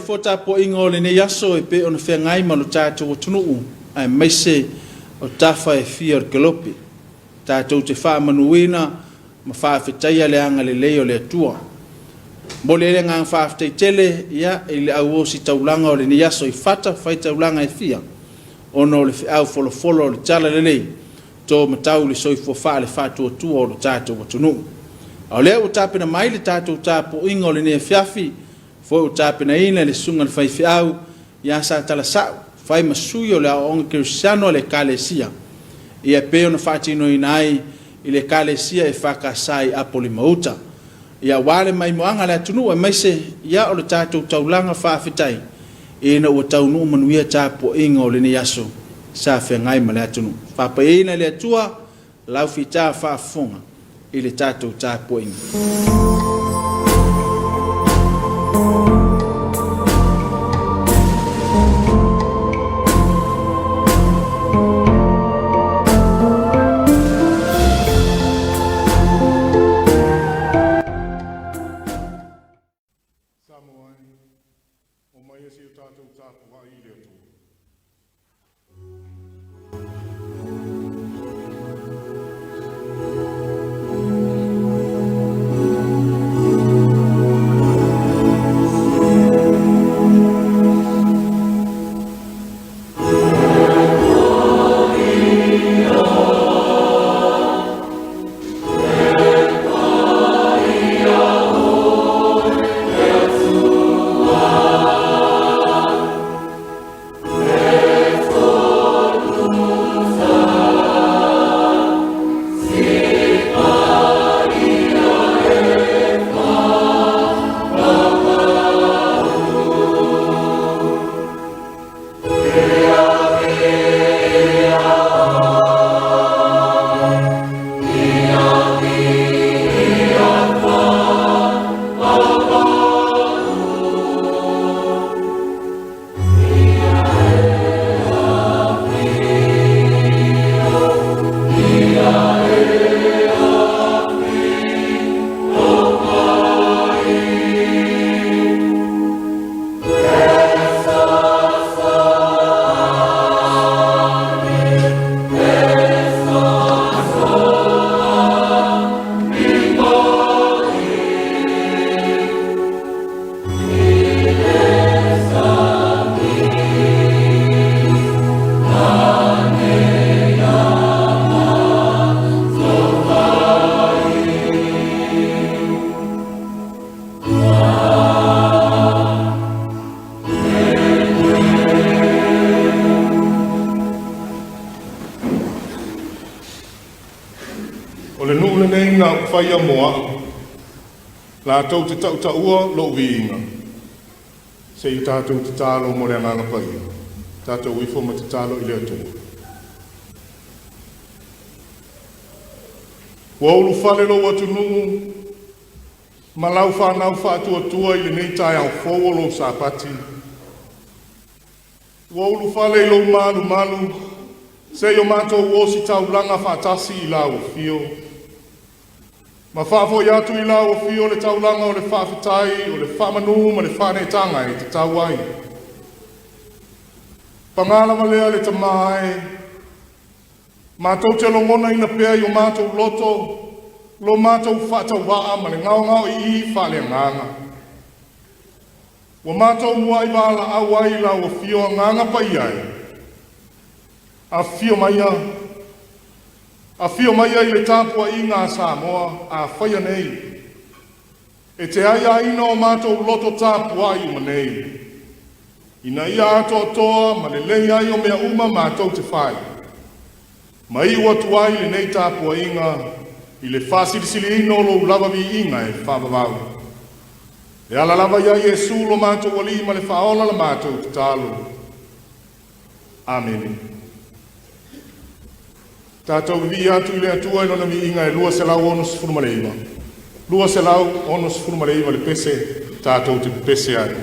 fo tapo ingo le ne yaso e pe ona whengai ma lo tātou o tunuu ai maise o tafa e fia o kelopi tātou te wha manuina ma wha whetaia le anga le leo le atua mo le le ngang wha whetaitele ia i le au o si taulanga o le ne yaso i whata whai taulanga e fia ono le whiau folofolo o le tala le lei tō matau le soifo wha le whatua tua o le tātou o tunuu au leo o tāpena mai le tātou tāpo ingo le ne fiafi foi o tāpena ina le sunga le whaiwhiau ia sa tala sau whai masui o le aonga kirisiano le kalesia ia peo na whaatino inai i le kalesia e whakasai apoli mauta ia wale mai moanga le atunu e maise ia o le tātou taulanga whawhitai ina ua taunu manuia tāpo inga o le ni aso sa whengai ma le atunu whapa ina le atua lau whita whafunga i le tātou tāpo inga. Whaia moa, la tau te tau taua lo viinga. Se i tātou te tālo mo le nganga pai. Tātou i foma te tālo i le atua. Wa ulu whale lo atu nuu, ma lau whanau whātua tua i le nei tai au fōo lo sāpati. Wa ulu whale lo malu malu, se yo mātou o si tau langa whātasi i lau fio. Ma whafo i atu i lau o fio le taulanga o le whawhitai, o le whamanu, ma le whanetanga i te tauai. Pangala ma lea le tamae, mātou te longona ina pēa i o mātou loto, lo mātou whatau waa ma le ngau ngau i whale nganga. Wa mātou mua i wala awai lau o fio nganga pai ai. A fio mai a. A fio mai ai le tāpua i ngā Samoa a whaia nei. E te ai aina o mātou loto tāpua i manei. Ina ia ato toa ma le lei ai o mea uma mātou te whai. Ma i watu ai le nei tāpua i ngā i le whasirisili ino lo lava vi i ngā e whawawau. E ala lava ia Jesu lo mātou wali ma le whaola la mātou te tālo. Amen. Tātou vi atu i le atua ino na mi inga e lua se lau onus furumareiva. Lua se lau onus furumareiva le pese, tātou te pese ai.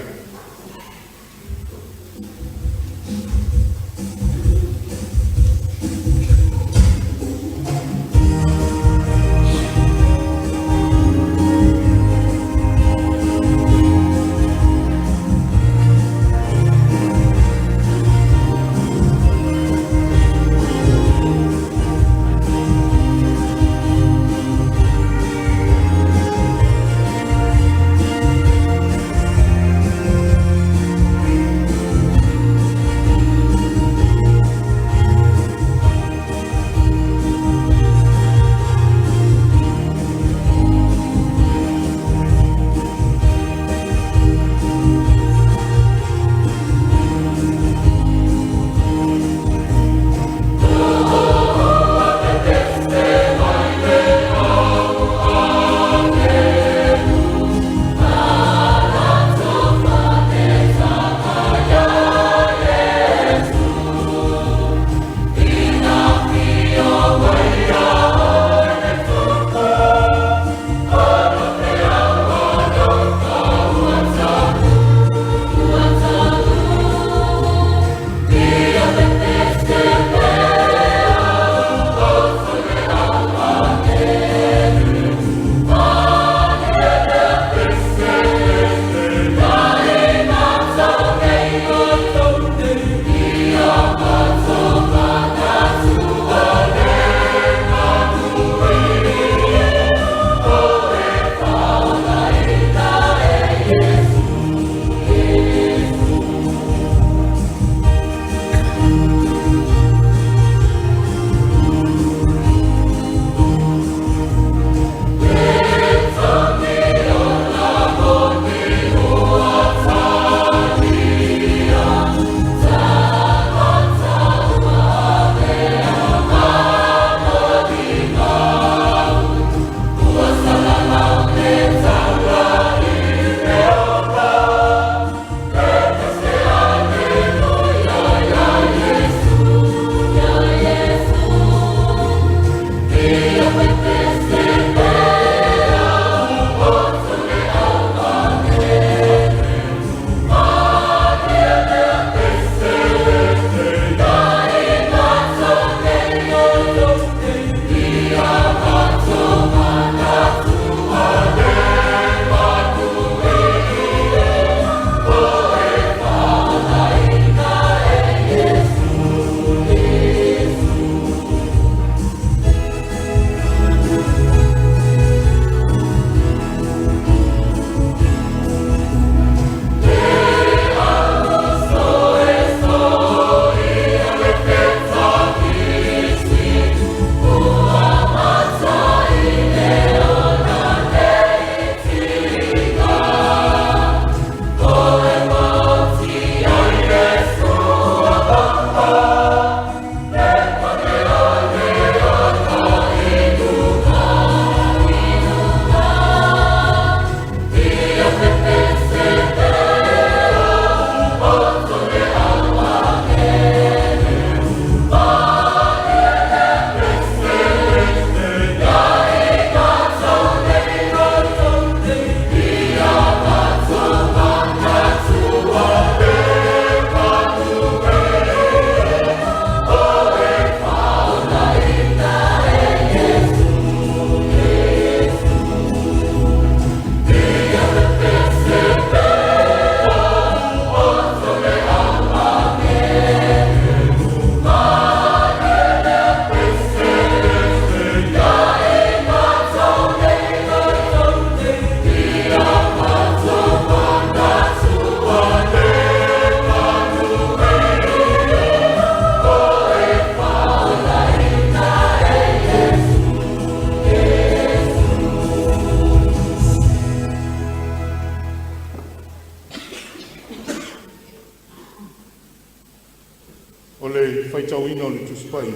whaitauina o le tuspai.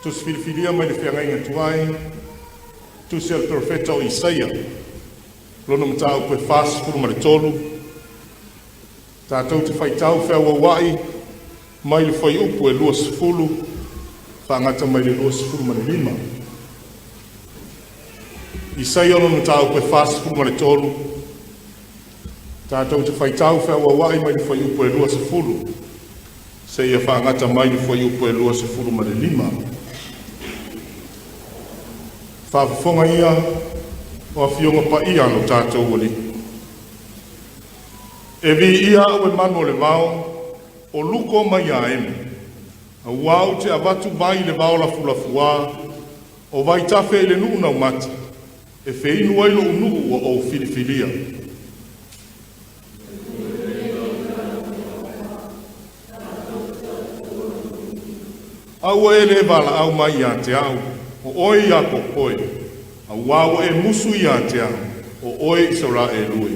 Tus filifilia mai le whiangainga tuai, tus el profeta o Isaia, lona matau koe whāsifuru ma le tolu, tātou te whaitau whiawa wai, mai le whai upu e lua sifulu, whangata mai le lua sifulu ma le lima. Isaia lona matau koe whāsifuru ma le tolu, tātou te whaitau whiawa wai mai le whai upu e lua sifulu, se ia whangata mai le whai upu e lua sifulu ma le lima. Whawhifonga ia o a whionga pa ia no tātou wali. E vi ia o e mano le vao o luko mai a eme. A wau te avatu vai le vao la fulafua o vai tafe le nuu na umati. E feinu ailo unu o filifilia. Au e le vala au mai a te au. O oi a ko koe, a wau e musu i a te au, o oi sora e lui.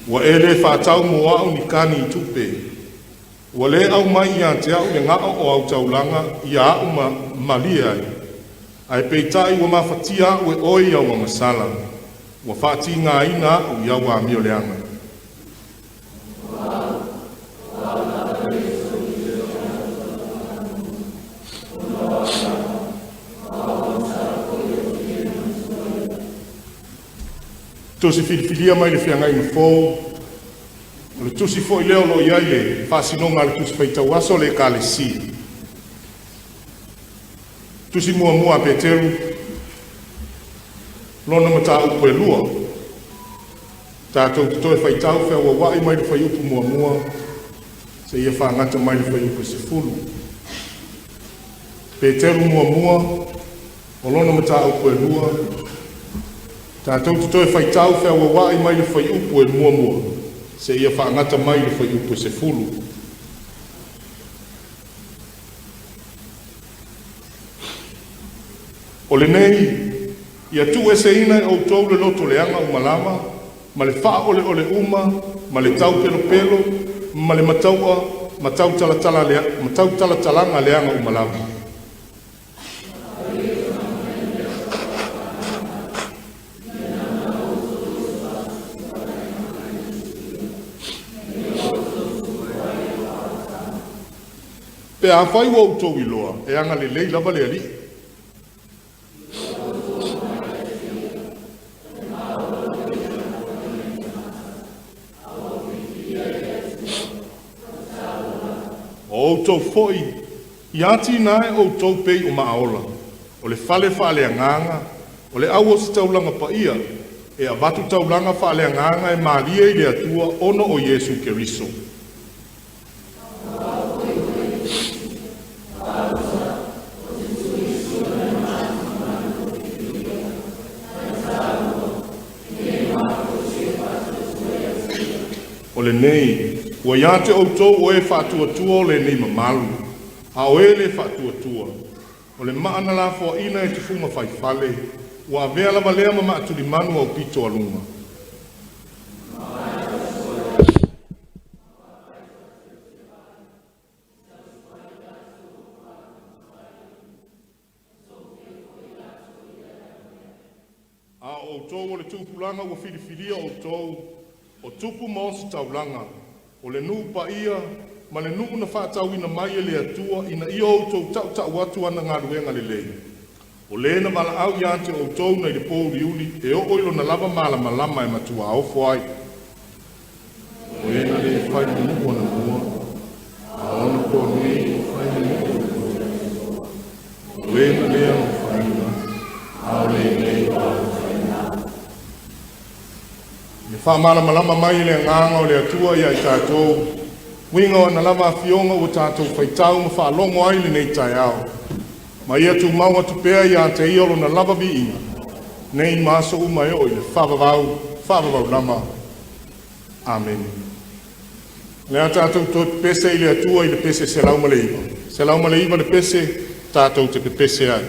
Wa e le whātau mua au ni kani i tupe. Wa le au mai i a te au le ngā o au taulanga i a au malia ai. Ai peitai wa mawhatia ue oi au masala. Wa whati ngā ina o iau a mio leanga. Tosi filifilia mai le whiangai na fōu. O le tusi fo i leo lo iai le whasinonga le tusi whaitau aso le ka le si. Tusi mua mua Peteru, lona mata upo e lua. Tātou te toe whaitau whiawa wai mai le whai upu mua mua, se ia whangata mai le whai upu se fulu. Peteru mua mua, o lona mata upo e lua. Tātou te toe whaitau whiawa wai mai le whai upu e mua mua, se ia whaangata mai le whai upu se fulu. O le nei, ia tu e se ina o tau le loto leanga o malama, ma le wha ole ole uma, ma le tau pelo pelo, ma le matau talatalanga leanga o malama. Pe a whai wa utou i loa, e anga le lei lava le ali. O utou foi, i ati nae o utou pei o maaola, o le fale whaale anganga, o le au o si taulanga pa ia, e a batu taulanga whaale anganga e Maria i le atua ono o Yesu Keriso. O le nei, ua ia te outou o e whaatuatua o le nei mamalu, a o e le whaatuatua. O le maana la fua ina e te funga whaifale, ua avea lava lea ma maaturi manu au pito alunga. A outou o le tupulanga ua filifilia outou, o tupu mo se taulanga, o le nuu pa ia, ma le nuu na whaatau ina mai e le atua, ina ia outou tau atu ana ngā ruenga le lei. O le na wala au i ante outou na i le pō riuli, e o oilo na lava malama e matua au fuai. O e na le whai nuu ana mua, a ona ko nei o whai nuu. O e na lea o whai nuu, a o le nei o whai nuu. Me whamalama mai le nganga o le atua ia i tātou. Winga o na lava fionga o tātou whaitau ma whaalongo ai le nei tai au. Ma ia tu maua tu pēa ia te iolo na lava vi inga. Nei maso umai o i le whavavau lama. Amen. Lea tātou tō te pese i le atua i le pese se lau maleiva. Se lau maleiva le pese, tātou te pese ai.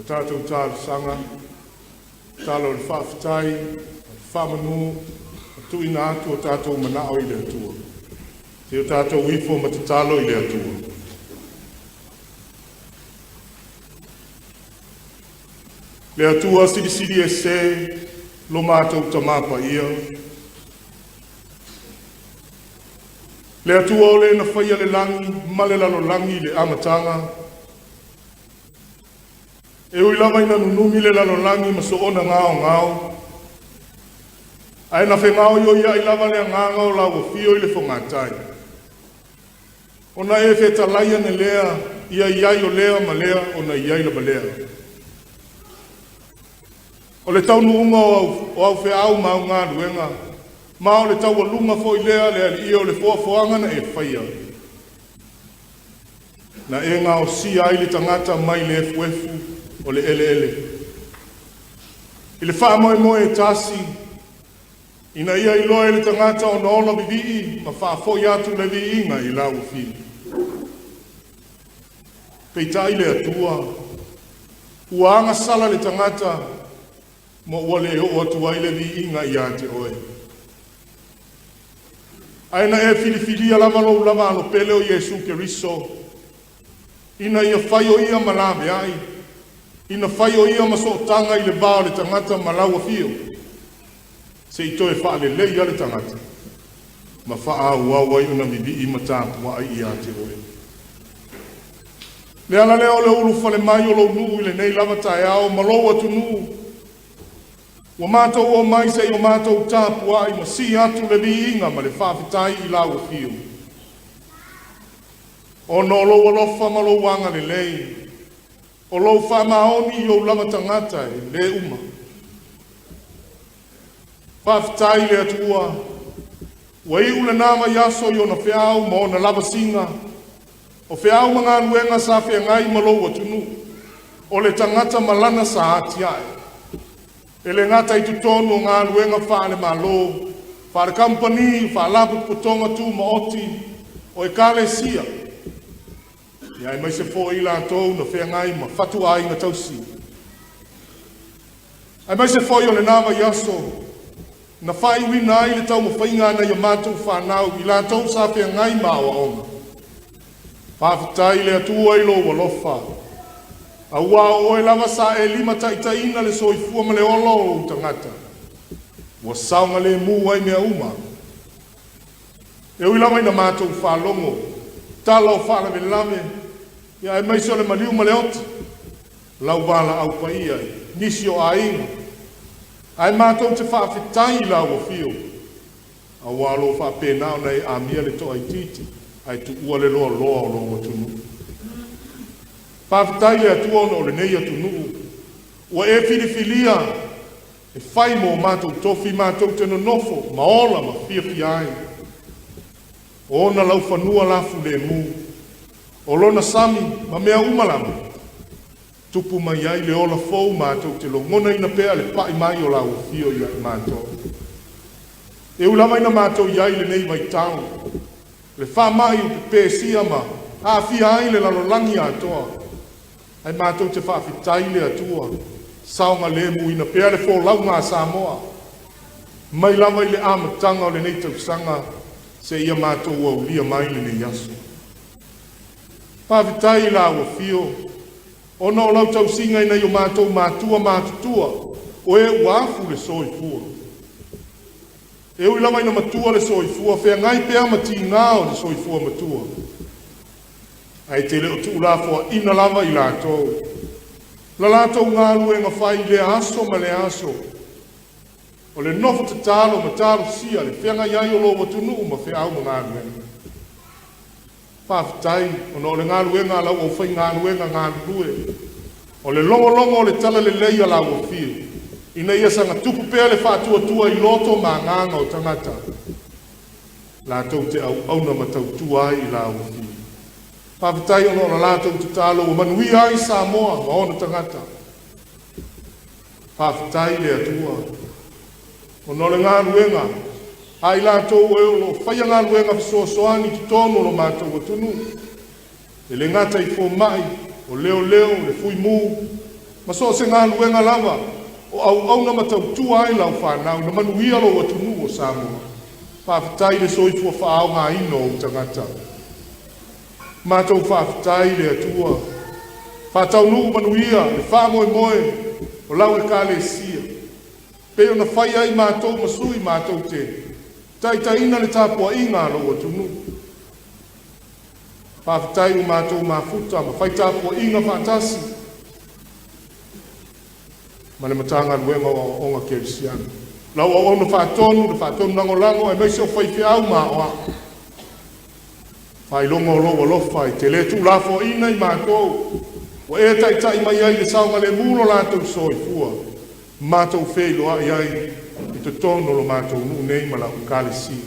tātou tālu sanga, tālo le whaafitai, whamanu, tuina atu o tātou manao I le atua. Te o tātou wifo ma te tālo I le atua. Le atua siri e se, lo mātou tamapa ia. Le atua o le na whaia le langi, male lalo langi le amatanga. E ui lama ina nunumi le lalo langi ma so ona ngao. Ai na whengao yo ia I lama le ngao lau fio I le whangatai. Ona e whetalaia ne lea, ia iai o lea ma lea, ona iai la balea. O le tau nuunga o au whea au mau ngā ruenga. Ma o le tau alunga fo i lea le ali o le foafoanga na e whaia. Na e ngā o si ai le tangata mai le efu o le ele. I le wha moe e tasi, ina ia i loa le tangata o na ola bibii, ma wha fo i atu le vi inga i lau fi. Peitai le atua, ua anga sala le tangata, mo ua le o atua i le vi inga i ate oe. Aina e filifilia lava lo lava alo pele o Yesu Keriso, ina ia whai o ia malame ai, ina whai o ia masotanga i le bao le tangata malaua fio. Se i toe wha le lei ale tangata, ma wha ua wai una mibi i mataku wa ai i ate oe. Le ala leo le ulu fale mai o lo nuu i le nei lava tae ao malo atu nuu. Wa mātou o mai se i o mātou tāpu ai ma si atu le li inga ma le whawhitai i lau fio. O no lo alofa ma lo wanga le lei. O lo wha maoni i o lava tangata e le uma. Whawhitai le atua. Wa i ule nama yaso i o na whiau ma o na lava singa. O whiau mga luenga sa whia ngai ma lo atunu. O le tangata malana sa ati ai. Ele ngata i tutonu ngā luenga whaane malo, whaare company, whaalapu putonga tu maoti, o e kale sia. Ia e mai se fo i la tau na whea ngai ma whatu ai ngā tausi. Ai mai se fo i o le nama yaso, na whai wina ai le tau ma whainga na i mātou whanau, i la tau sa whea ngai mawa onga. Whawhitai le atua i lo walofa. A ua o e lava sa e lima taitaina le soifua ma le olo o tangata. Ua saunga le mu ai mea uma. E ui lava ina mātou whalongo. Tala o whala me lame. Ia e maiso le maliu ma le oti. Lau wala au pa ia. Nisi o a inga. Ai mātou te whawhitai lau o fio. A ua lo whapenao nei a mia le toa i titi. Ai tu ua le loa loa o loa tunu. Whawhitai le atua ono o le nei atu nuu. Ua e filifilia, e whai mo mātou tofi mātou teno nofo, maola ma fia ai. O na lau whanua lafu le mu. O lona sami, ma mea umalama. Tupu mai ai le ola fou mātou te lo ngona ina pea le pai mai o lau fio i mātou. E ulama ina mātou iai le nei mai tau. Le wha mai u pe sia ma, a fia ai le lalolangi atoa. Ai mātou te whawhitai le atua, saunga le mu ina pea le fō lau ngā Samoa. Mai lama i le amatanga o le nei tausanga, se ia mātou au lia mai le nei aso. Whawhitai la ua fio, ono o lau tausinga ina i o mātou mātua mātutua, o e uafu le soifua. E ui lama ina matua le soifua, whea ngai pea mati ngā o le soifua matua. Ai te leo tu ulafo ina lava i lātou. La lātou ngā luenga whai le aso ma le aso. O le nofo te talo ma talo sia, le whenga iai o lo watunu ma whea au ma ngā luenga. Whawhitai, o no le ngā luenga lau o whai ngā luenga ngā lue. O le longo o le tala le leia lau o fio. Ina ia sanga tupu pea le whātua tua i loto ma nganga o tangata. Lātou te au na matau tua i lau o fio. Whawhitai ono la lātou te talo o manui ai Samoa ma ona tangata. Whawhitai le atua. Ono le ngā luenga. Ai lātou e o whaia ngā luenga fisoasoani ki tono lo mātou o tunu. E le ngata i fō mai, o leo, le fui mū. Ma so se ngā luenga lava, o au na matau tua ai lau whanau, na manuia lo o tunu o Samoa. Whawhitai le soifua whaau ngā ino o tangata. Mātou whawhitai le atua. Whātau nuu manuia, le whāmoe, o lau e kāle sia. Peo na whai ai mātou masui mātou te. Taitaina le tāpua i ngā roa tunu. Whawhitai o mātou māwhuta, ma whai tāpua i ngā whātasi. Ma le matanga luenga o ngā kerisiana. Lau o ono whātonu, le whātonu lango, e meise o whai whiau mā oa. Whai longo loa lofa i te le tu lafo ina i mātou. Wa e tai mai ai le saunga le mulo lātou soifua. Mātou whei loa iai i te tono lo mātou nuu nei ma lau kalesi.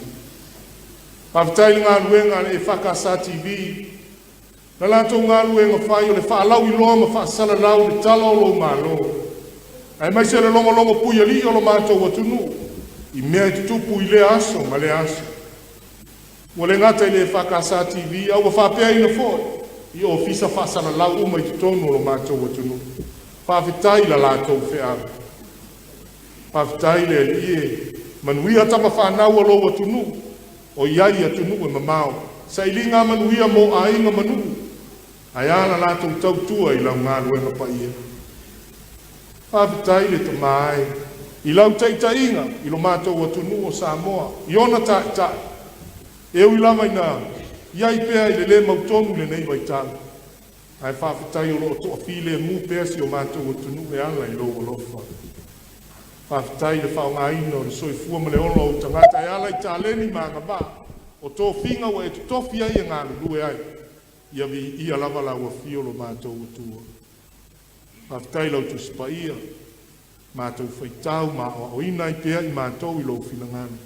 Pawhitai ngā luenga e whakasa TV. Na lātou ngā luenga whai o le whaalau i loa ma whaasala lau le talo lo mālo. Ai mai se le longo pui ali o lo mātou atunu. I mea i tutupu i le aso ma le aso. Mo le ngata i le whakasa TV au wa whapea ina fōi. I ofisa whaasala lau uma i te tono lo mātou atunu. Pawhitai la lātou whea. Pawhitai le ie. Manuia tama whanau a lo atunu. O iai atunu e mamao. Sa ili ngā manuia mo a inga manu. Ai ala lātou tautua i lau ngā luenga pa ia. Pawhitai le ta mai. I lau taita inga i lo mātou atunu o Samoa. I ona ta. Eu i lama ina. Iai pea i le mautonu le nei waitanga. Ai whawhitai o lo toa while mu pea si o mātou atunu e ala i lo o lofa. Whawhitai le whaonga ina o le soifua ma le olo o tangata e ala i tāleni mga ba. O tō whinga wa e tu tofi ai e ngā lue ai. Ia vi ia lava la ua fio lo mātou atua. Whawhitai lau tu sipa ia. Mātou whaitau ma o ina i pea i mātou i lo whilangani.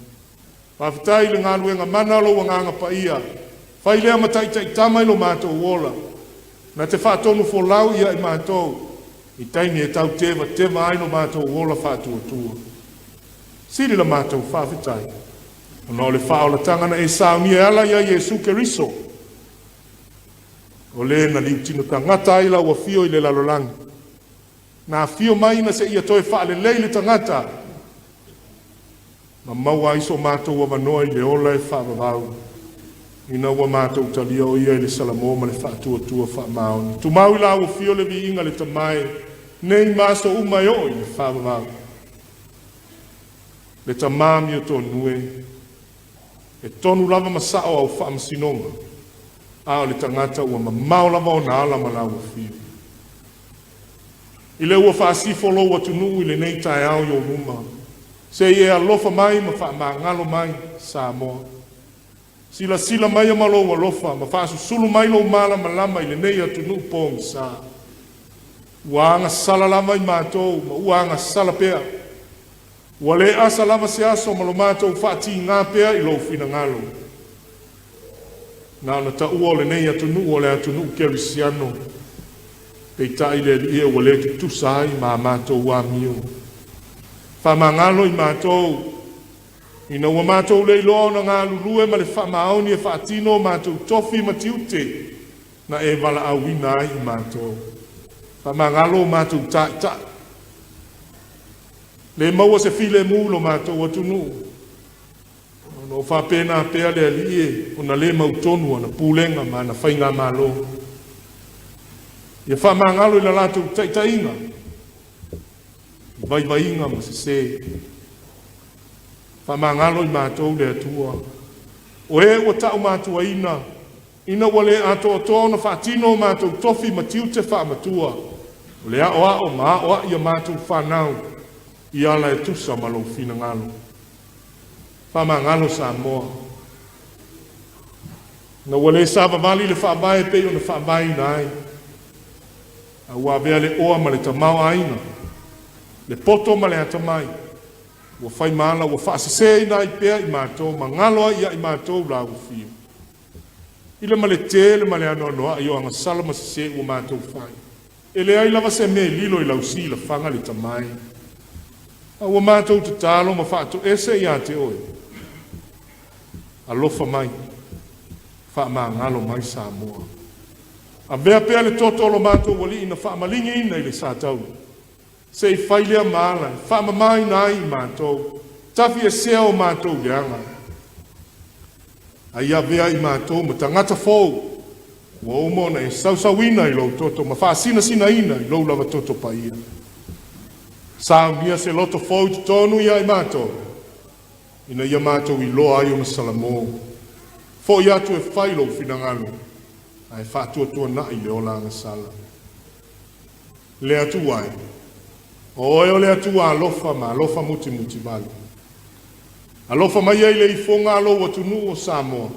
Whawhitai le ngā luenga mana lo wa nganga pa ia. Whai lea mataitai tamai lo mātou wola. Na te whaatonu wholau ia i mātou. I taini e tau tema ai no mātou wola whātua tua. Siri la mātou whawhitai. Ono le whaola tangana e sauni e ala ia Jesu Keriso. O le na liutino tangata ai la ua fio i le lalolangi. Nā fio mai na se ia toi whaale leile tangata. Ma maua iso mātou wa manoa i le ola e whaavavau. Ina ua mātou talia o ia i le salamo ma le whaatua tua whaamaoni. Tu mau i la ua fio le vi inga le tamai. Nei maso umai o i le whaavavau. Le tamami o tō nue. E tonu lava masao au whaamasinonga. A o le tangata ua mamau lava o na ala ma la ua fio. I le ua whaasifo lo ua tunu i le nei tai au i o ruma. Se i e alofa mai ma whaamangalo mai Samoa. Sila mai ma lo ua lofa ma whaasusulu mai lo mala ma lama i le nei atunu pōngi sa. Ua anga sala lama i mātou ma ua anga sala pea. Ua le asa lama se aso ma lo mātou whaati ngā pea i lo whina ngalo. Nā na ta ua o le nei atunu o le atunu kerisiano. Pei tai le ia ua le tu sai ma mātou wa miu. Whamangalo i mātou. Ina ua mātou le iloa na ngā lulue ma le whamaoni e whaatino mātou tofi matiute. Na e wala awina ai i mātou. Whamangalo mātou ta. Le maua se file mulo mātou atunu. No whapena pea le alie. O na le mautonu ana pūlenga ma na whainga mālo. Ia whamangalo i la lātou taitainga. Vai inga ma se. Whamangalo i mātou le atua. O e ua tau mātua ina. Ina wale ato tōna whaatino mātou tofi matiute whaamatua. O le ao ma o ia mātou whanau. I ala e tusa ma lo whina ngalo. Whamangalo Samoa. Na wale sava vali le whaamai pe o na whaamai nai. A ua vea le oa ma le tamau aina. Le poto ma le atamai. Ua whai maala, ua whaasese ina i pea i mātou, ma ngaloa ia i mātou la ua fio. I le male te, le male anoa noa, i o anga salama se ua mātou whai. E le ai lava se me lilo i lau si la whanga le tamai. A ua mātou te talo, ma whaatou ese i a te oe. Alofa mai. Wha maa ngalo mai Samoa. A vea pea le totolo mātou wali ina wha malingi ina i le sātau. Se i whailea maala, whaamamai nai i mātou, tafi e sea o mātou leanga. A ia vea i mātou, ma tangata fōu, ua umona e sausawina i lou toto, ma whaasina sina ina i lou lava toto pa ia. Sāumia se loto fōu tu tonu ia i mātou, ina ia mātou i loa ai o masalamo. Fō i atu e whailo finangalo, a e whātua tua na i leo langa sala. Le atu wai. O e o le atua alofa ma alofa muti vale. Alofa mai ai le ifonga alo watunu o Samoa.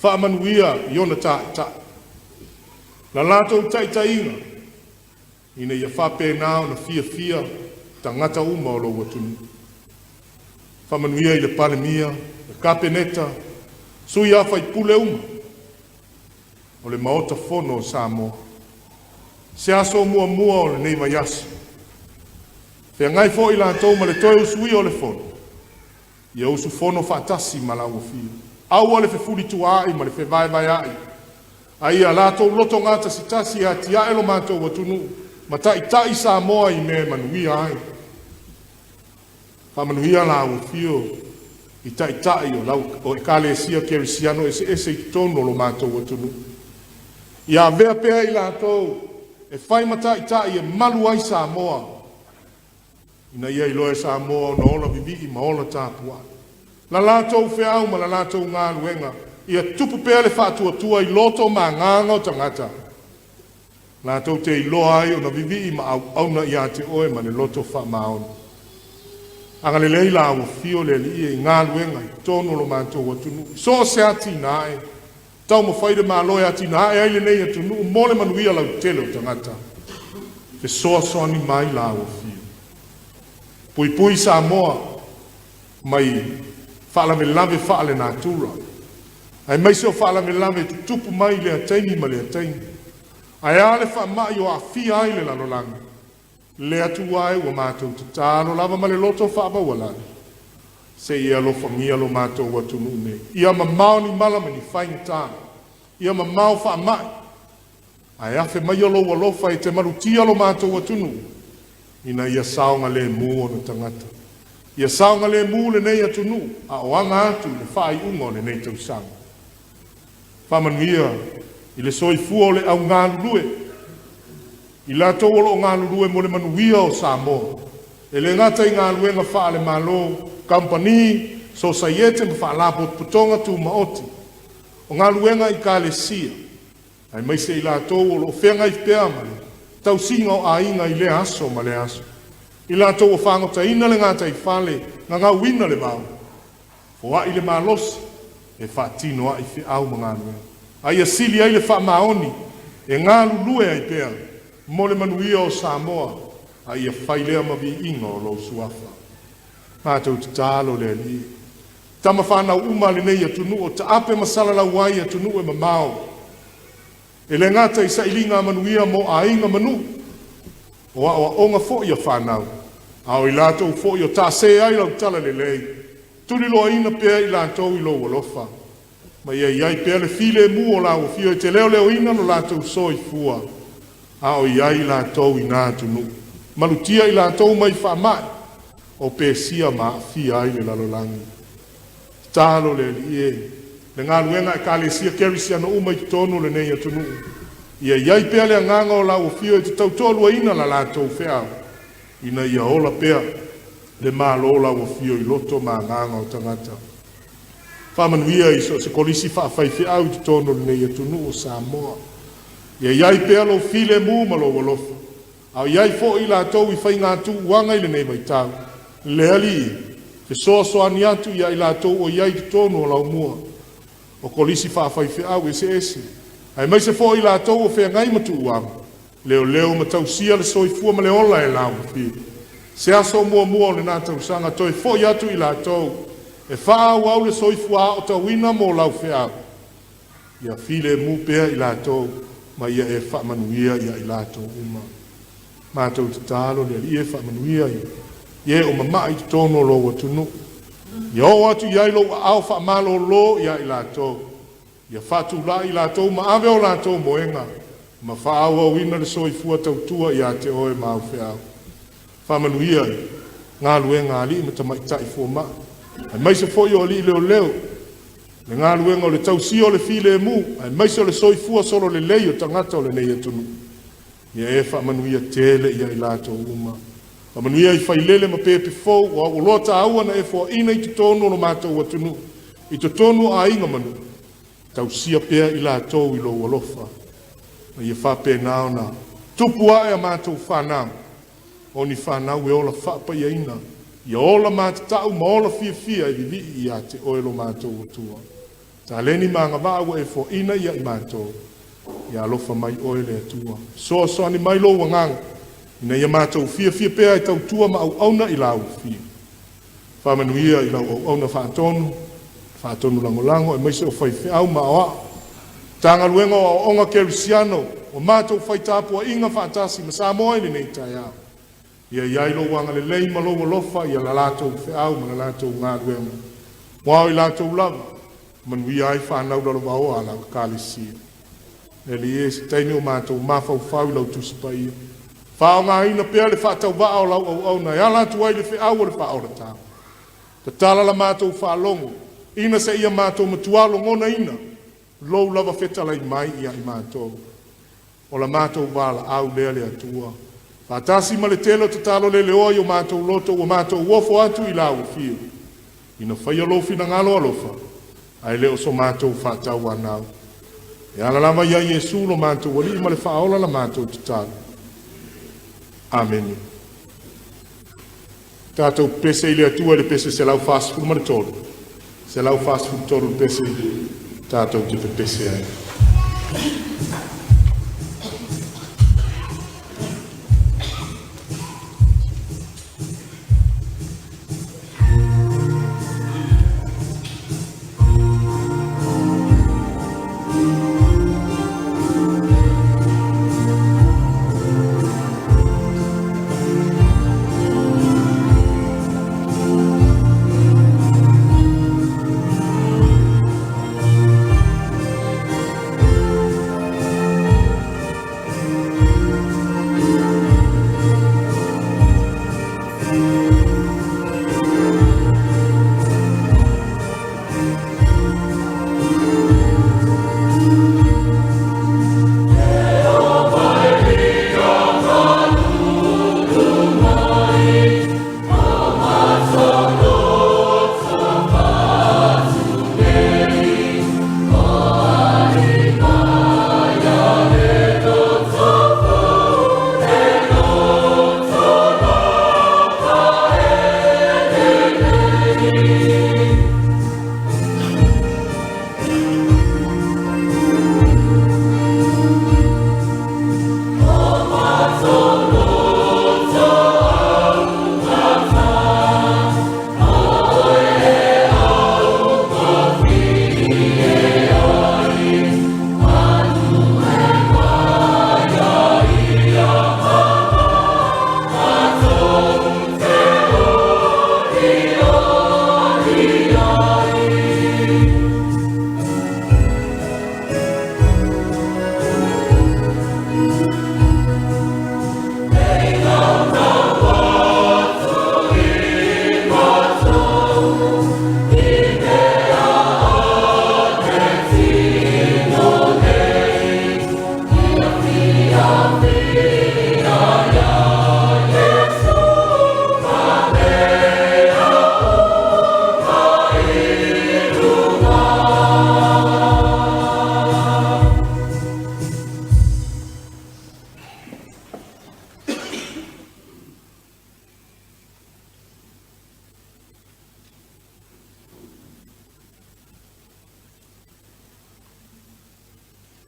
Whaamanuia i ona ta. Na lato taitainga. Ina ia whape nao na fia. tangata uma o lo watunu. Whamanuia i le palemia, le kapeneta, sui awha i pule uma. O le maota fono o Samoa. Se aso mua mua o le nei mai aso. Fea ngai fo i la tau ma le toe usui o le fono. Ia usu fono whaatasi ma la uafia. Aua le fefuli tu ai ma le fe vai vai ai. Ai a la tau loto ngata sitasi a tia elo mātou watunu. Ma tai Samoa i me manuia ai. Whamanuia la uafio. I tai o e kale sia kerisiano ese i tono lo mātou watunu. Ia vea pea i la tau. E whai mata e malu ai Samoa. Ina ia i loe Samoa na ola vivi i maola tāpua. La lātou wheau ma la lātou ngā luenga. Ia tupu pea le whātua i loto ma nganga o tangata. Lātou te i loa ai o na vivi i ma auna i ate oe ma le loto wha maona. Anga le leila au fio le li i ngā luenga i tono lo mātou watunu. So se ati nae. Tau mo whaide mā loe ati nae ai le nei atunu. Mole manuia lau tele o tangata. Ke soa soani mai la au fio. Pui Samoa mai whaala me lave whaale natura. Ai mai seo whaala me lave tupu mai le ataini ma le ataini. Ai ale wha mai o a fia ai le lalolanga. Le atu ai wa mātou te tālo lava ma le loto whaaba walani. Se ia lo whangia lo mātou watunu ne. Ia ma maoni malama ni whainga tāna. Ia ma mau wha mai. Ai afe mai o lo walofa e te marutia lo mātou watunu. Ina ia saonga le mu o na tangata. Ia saonga le mu le nei atunu, a oanga atu le whai unga o le nei tausanga. Whamanuia, i le soi fua o le au ngā lulue. I la tau olo o ngā lulue mo le manuia o Samoa. E le ngata i ngā luenga wha le malo, company, society ma wha la putonga tu maoti. O ngā luenga i ka le sia. Ai mai se i la tau olo o whenga i pēa mani. Tau singa o ainga i le aso ma le aso. I la tau o whangota ina le ngata i whale, ngā wina le mau. Fua i le malos, e whaatino a i whi au mga nue. Ai a sili ai le wha maoni, e ngā lulue ai pēa, mo le manuia o Samoa, ai a whailea mavi inga o lo suafa. Mātou te tālo le li. Tama whanau uma le nei atunu o ta ape masala la wai atunu e mamao. E le ngata i sa ilinga manuia mo a inga manu. O a onga fo i a whanau. Ao i lātou fo i o tā se ai lau tala le lei. Tuli loa ina pēa i lātou i lo walofa. Ma ia iai pēa le file mu o lau fio i te leo leo ina no lātou so i fua. Ao iai lātou i nātunu. Malutia i lātou mai whamai. O pēsia ma fia ai le lalolangi. Tālo le li e. Le ngā luenga e kālesia kerisia no umai ki tonu le nei atunu. Ia iai pēa le nganga o lau fio i te tautolua ina la lātou wheau. Ina ia ola pēa le mālo lau fio i loto mā nganga o tangata. Whamanuia i so se kolisi whaafai wheau i te tonu le nei atunu o Samoa. Ia iai pēa lo file mu ma lo walofa. Au iai fo i lātou i whai ngā tu wanga i le nei mai tau. Le ali ke soa soani atu ia i lātou o iai te tonu o lau mua. O kolisi whaafai whiau ese. Ai mai se fo i lātou o whea ngai matu uam. Leo ma tau sia le soi fua ma le ola e lau whi. Se aso mua o le nā tau sanga toi fo i atu i lātou. E whaau au le soi fua o tau ina mo lau whiau. Ia file mu pēa i lātou. Ma ia e whaamanuia ia i lātou uma. Mātou te tālo le ia e whaamanuia ia. Ia o mamai te tono lo watunu. Ia o atu iai lo au whaamalo lo ia i lātou. Ia whatu la i lātou ma ave o lātou moenga. Ma whaau au ina le soi fua tautua ia te oe ma au whiau. Whamanuia ia. Ngā luenga ali ma tamai tai fua ma. Ai mai se foi o li leo. Le ngā luenga o le tausi o le file mu. Ai mai se o le soi fua solo le leio tangata o le nei atunu. Ia e whamanuia tele ia i lātou uma. Whamanuia i whailele ma pepe fau. Wa o loa ta aua na e fua ina i te tonu no mātou watunu. I te tonu a inga manu. Tausia pea i lātou i lo walofa. Na ia whape nao na. Tupua e a mātou whanau. O ni whanau e ola whapa ia ina. Ia ola mātatau ma ola fia i vivi i a te oelo mātou watua. Tā leni mga vāua e fua ina ia i mātou. Ia alofa mai oele atua. Soa soani mai lo wangang. Ina ia mātou fia pea i tau tua ma au auna i lau fia. Whamanuia i lau au auna whaatonu langolango, e maise o whai au ma oa. Tanga luenga o onga Kerusiano, o mātou whai tāpua inga whaatasi, ma sā moa ili nei tai au. Ia iailo wanga le lei malo lofa, ia la lātou au, ma la lātou ngā luenga. Wao i lātou lava, manuia ai whanau dalo wao ala kālisia. Eli e se teini o mātou mawhau whau lau tusipa ia. Whao ngā ina pēr le whaatau waa o lau au na, ia lātou ai le whiau o le whaau le tāu. Ta tala la mātou whaalongo, ina se ia mātou matualo ngona ina, lou lava whetala i mai ia i mātou. O la mātou wala au lea le atua. Whātasi ma le telo te talo le leoa i o mātou loto o mātou uofo atu i lau fio. Ina whaia lofi na ngalo alofa, ai leo so mātou whātau anau. E ala lama ia Yesu lo mātou wali ma le whaola la mātou te talo. Amen. Tātou pese ili atua le pese se lau fast food mara tolu. Se lau fast food tolu pese tātou ki pese ai.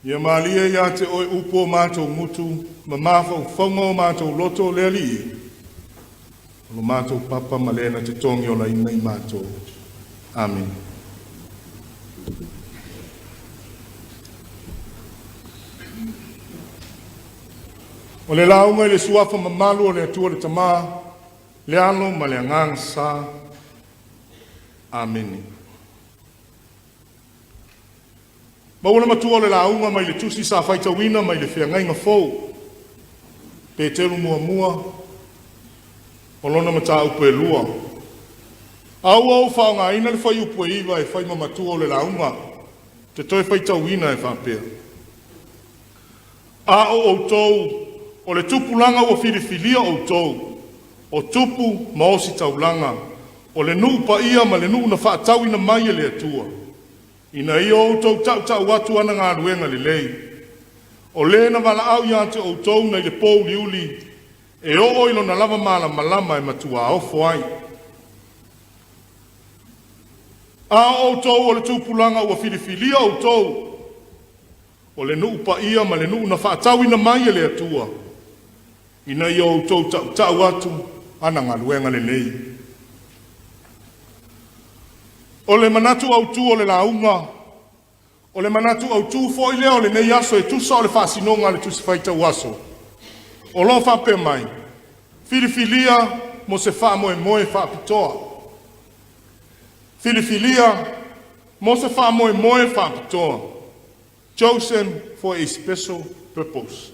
Ia malia ia te oi upo mātou mutu, ma mawhau whaunga o mātou loto lea li. O mātou papa ma lena te tongi o la ina i mātou. Amen. O le launga i le suafa ma malu o le atua le tamā, le alo ma le angang sa. Amen. Mauna matua le launga mai le tusi sa whaitawina mai le whiangainga fau. Pe teru mua, o lona mata upe lua. Au whaonga ina le whai upe iwa e whai mamatua o le launga. Te toi whaitawina e whapea. A o tou, o le tupulanga o whirifilia o tou. O tupu maosi taulanga. O le nuu pa ia ma le nuu na whaatawina mai e le atua. Ina i o tau tau watu ana ngā ruenga le lei. O le na wala au ia te o tau nei le pou liuli. E o oilo na lava malama e matua o foai. A o tau o le tupulanga ua whirifilia o tau. O le nuu pa ia ma le nuu na whaatawina mai e le atua. Ina i o tau tau atu, ana ngā luenga le lei. O le manatu au tu o le launga, o le manatu au tu fo i leo le nei aso e tusa o le whaasinonga le tusi whaitau aso. O lo whape mai, filifilia mo se wha moe moe whaapitoa. Filifilia mo se wha moe moe whaapitoa. Chosen for a special purpose.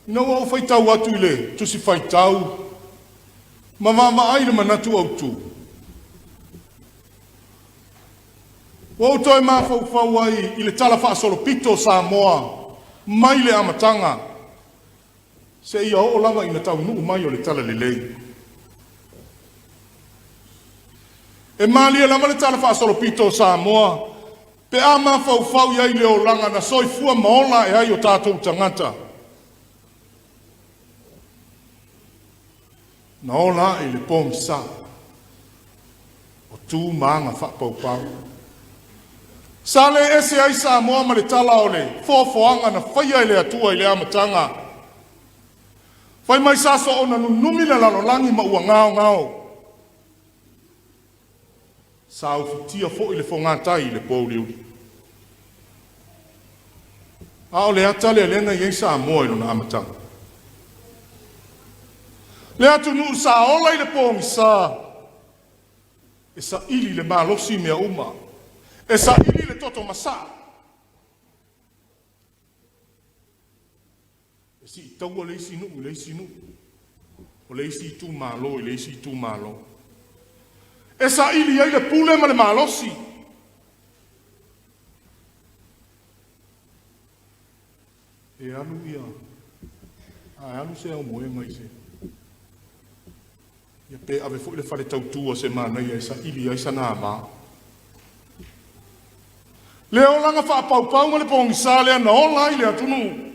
Ina o whaitau atu i le tusi whaitau, ma ai le manatu au tu. Wa toi ma fau ai i le tala whaasolo pito Samoa, mai le amatanga. Se ia o lava ina tau nuu mai o le tala le lei. E malia lama le tala whaasolo pito Samoa, pe a ma fau iai le o langa na soifua maola e ai o tātou tangata. Na ola i le pomsa, o tū maanga whapau. Sale ese ai Samoa ma le tala o le fofoanga na whaia i le atua i le amatanga. Whai mai saso o na nunumi le lalolangi ma ua ngao. Sa ufitia fo i le fongatai i le pouliuri. A o le atale a lenga i Samoa i lona amatanga. Le atu nuu sa ola i le pōngisa. E sa ili le malosi mea uma. E sa ili le toto masa. E si taua le isi nuu. O le isi tu malo, le isi tu malo. E sa ili ai le pule ma le malosi. E alu ia. A alu se au moe mai se. Ia pe ave fo le fale tautua se mana ia sa ili ai sa nā mā. Le o langa wha pau ma le pōngisa lea na o lai le atunu.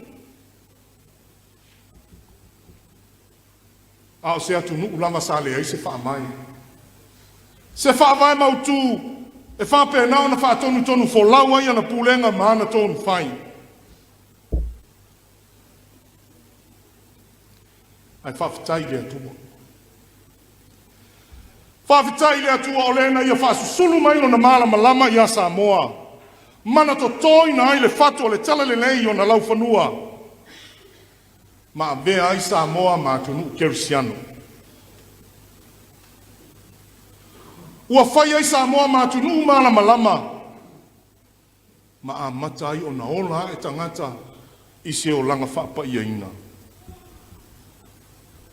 A o se atunu ulanga sa le ai se wha mai. Se wha vai mautu e wha pēnao na wha tonu fo lau ai ana pūlenga maana tonu whai. Ai wha fitai le atua. Whawhitai le atua o lena ia whasusulu mai o na malama lama ia Samoa. Mana to toi na ai le whatu o le tala le lei o na lau whanua. Ma a vea ai Samoa ma tunu Kerisiano. Ua whai ai Samoa ma tunu malama lama. Ma a mata ai o na ola e tangata i se o langa whapa ia ina.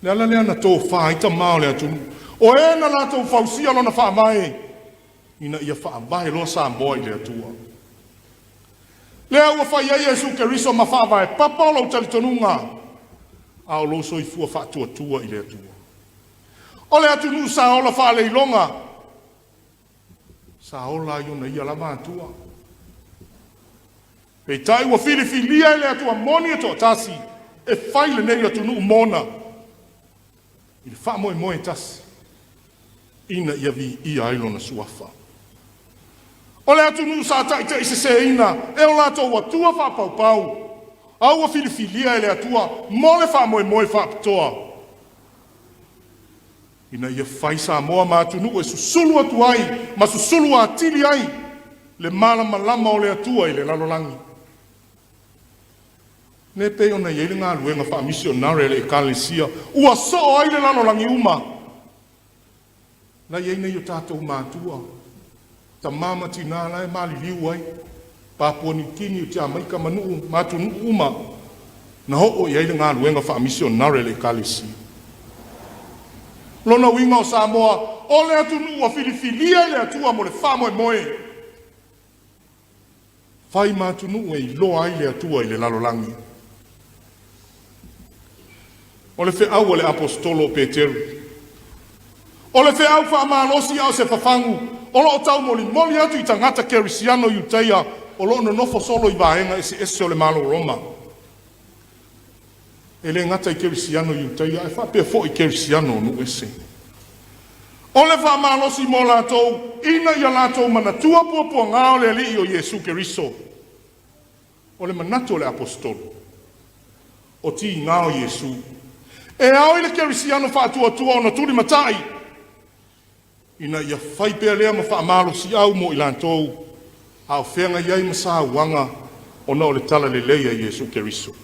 Le ala lea na tō whaita mao le atunu. O e na lātou whausia lona whaamae, ina ia whaamae loa Samoa i le atua. Lea ua whai ai Jesu Keriso ma whaamae papa o lau talitonunga, a o lo soifua whaatua i le atua. O le atunu sa ola whaaleilonga, sa ola iona ia lama atua. Pei tai ua filifilia i le atua moni e to tasi, e whaile nei atunu mona. I le whaamoe tasi. Ina ia vi ia ailo na suafa. O le atunu sa taita i se ina, e o lato ua tua wha pau. Au a filifilia e le atua, mo le wha moe wha pitoa. Ina ia whai Samoa ma atunu e susulu atu ai, ma susulu a tili ai, le malama lama o le atua i le lalolangi. Ne pe ona iele ngā luenga wha misionare le ekalesia, ua so ai le lalolangi uma. Na iei nei o tātou mātua. Ta mama tina lai mali liu ai. Papua ni kini o tia maika manu mātu nuu uma. Na ho iei le ngā luenga wha misionare le kalesi. Lona winga o Samoa, o le atu nuu a filifilia le atua mo le wha moe. Whai mātu nuu e loa ai le atua i le lalolangi. O le whi au le apostolo Peteru. O le whea au wha amalosi au se whawhangu, o lo o tau moli atu i tangata Kerisiano i utaia, o lo no nofo solo i vaenga ese o le malo Roma. E le ngata i Kerisiano i utaia, e whapea fo i Kerisiano nu ese. O le wha amalosi mo latou, ina ia latou manatua pua ngao le ali o Jesu Keriso. o le manatu o le apostolo. O ti ngao Yesu. E au ile kerisiano whaatua o na turi matai. Ina ia whai pea lea ma whaamalo si au mo ilantou. Au whenga iai masa wanga o na o le tala le leia Yesu Keriso.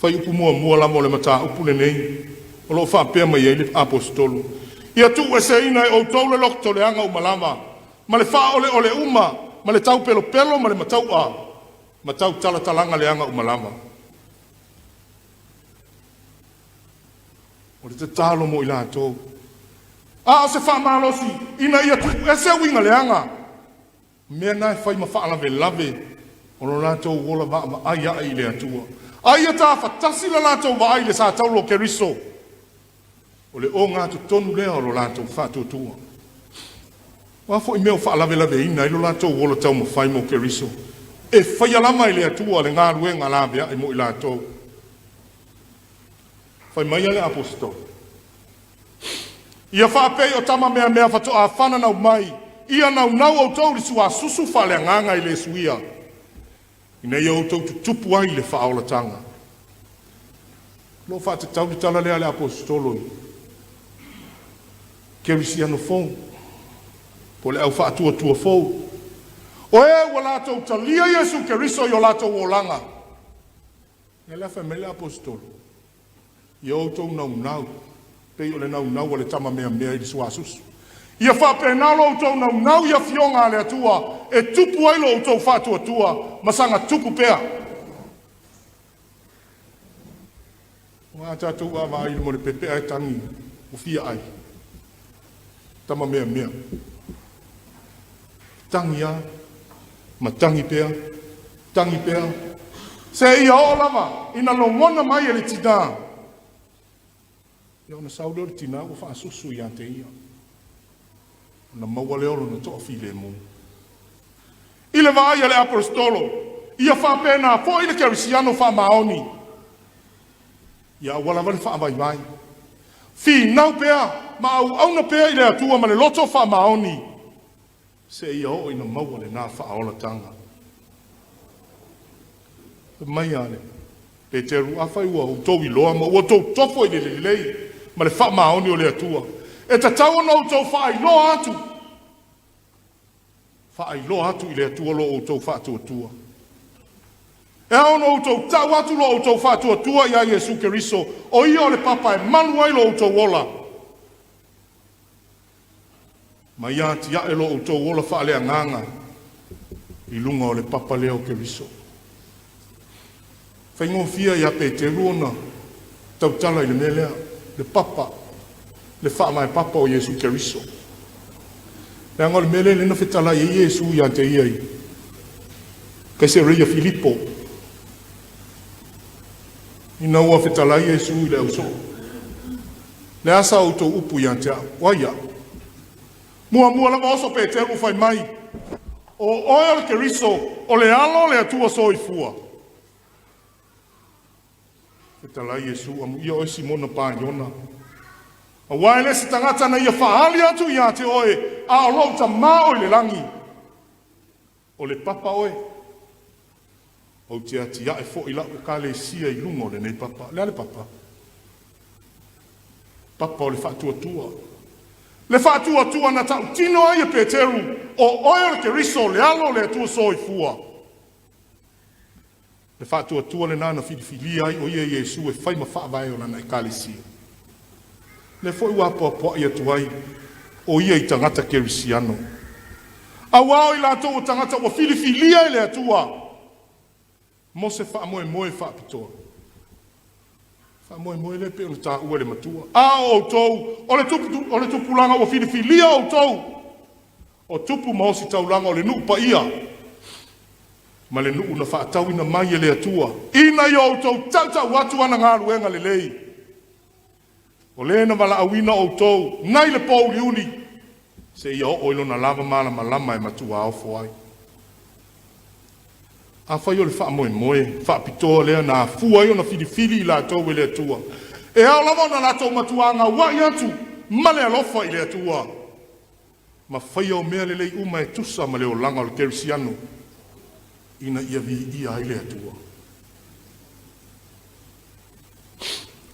Whai upu mua lama o le mata upu le nei. O lo wha pea mai le apostolo. Ia tu e se ina e o tau le lokto le anga umalama. Ma le wha o le uma. Ma le tau pelo ma le matau a. Matau tala talanga le anga umalama. O le te talo mo ila tau. A se wha malosi. Ina ia tu e se winga le anga. Mea nai whai ma wha lave. O lo lato wola wa ma aia ai le atua. Aia ta fatasi la lato wa ai le sa taulo Keriso. O le o ngā tu tonu lea o lo lato whātua. Wafo i meo whaalawelawe ina i lo lato wola tau ma whai mo Keriso. E whai alama i le atua le ngā ruenga labea i mo i lato. Whai mai ale apostol. Ia whaapei o tama mea whato a whana nau mai. Ia nau au tau risu a susu whale nganga i le suia. Ina ia au tau tupu ai le whaola tanga. Lo whaate tau ni tala lea le apostoloi. Kerisiano fōu. Po le au whaatua fōu. O e wa lātou talia Yesu Keriso i o lātou o langa. Ia lefa me le apostolo. Ia o tau nau. Pei o le nau o le tama mea i le suasusu. Ia whapena lo o tau nau ia fionga le atua. E tupu ai lo o tau whaatua. Masanga tupu pea. Wa tātou a mai mo le pepe ai tangi. O fia ai. Tama mea. Tangi a. Ma tangi pea. Se ia o lava. Ina lo mona mai e le tina. Ia ona saulo le tina. O wha susu i ante ia. Na maua leo na toa file mo. Ile vai le apostolo. Ia wha pena. Fo ile kerisiano wha maoni. Ia wala wale wha vai. Fi nau pea. Ma au na pea ile atua ma le loto wha maoni. Se ia o ina maua le nā whaola tanga. Mai ale. Pe te ru awhai ua o tau i loa ma ua tau tofo i le lei. Ma le wha maoni o le atua. E ta tau ana o tau wha i loa atu. Wha i loa atu i le atua lo o tau wha atua. E ono o tau tau atu lo o tau wha atua ia Yesu Keriso. O ia o le papa e manu ai lo o tau ola. Ma ia ti a elo o tau ola wha lea nganga. I lunga o le papa leo Keriso. Whaingo fia ia pe te ruona. Tau tala i le melea. Le papa. Le wha mai papa o Yesu Keriso. Le anga le mele le na whetala i Yesu ia te iai. Kai se reia Filipo. Ina ua whetala i Yesu i le auso. Le asa o tau upu ia te a. Waia. Mua lama oso pe te ru fai mai. O oia le Keriso, o le alo le atua soi fua. E tala Yesu, amu ia oi Simona Pāiona. A waile se tangata na ia whaali atu ia te oe, a o ta mā oi le langi. O le papa oe. O te ati ia e fo i lau e ka le sia i lungo le nei papa. Lea le papa. Papa o le whaatua. Le whaatua na tau tino ai e Peteru o oia le Keriso le alo le atua soi fua. Le whaatua le nana filifili ai o ia Yesu e whai ma whaavai o nana e kalisia. Le foi wapa i atu ai o ia i tangata Kerisiano. A wao i lato o tangata o filifili ai le atua. Mo se wha moe whaapitoa. Moe le pe o ta ua le matua. A o tou, o le tupu langa o filifilia o tou. O tupu maosi tau langa o le nuu pa ia. Ma le nuu na whaatau ina mai e le atua. Ina i o tou tau watu ana ngā ruenga le lei. O le na wala awina o tou, nai le pō liuni. Se ia o ilo na lava mana malama e matua au foai. A whai o le wha moe, wha pitoa lea na fua i o na filifili i la tau e le atua. E ao lava na la tau matua ngā wai atu, ma le alofa i le atua. ma whaia o mea lelei uma e tusa ma leo langa o le kerisiano ina ia vi ia ai le atua.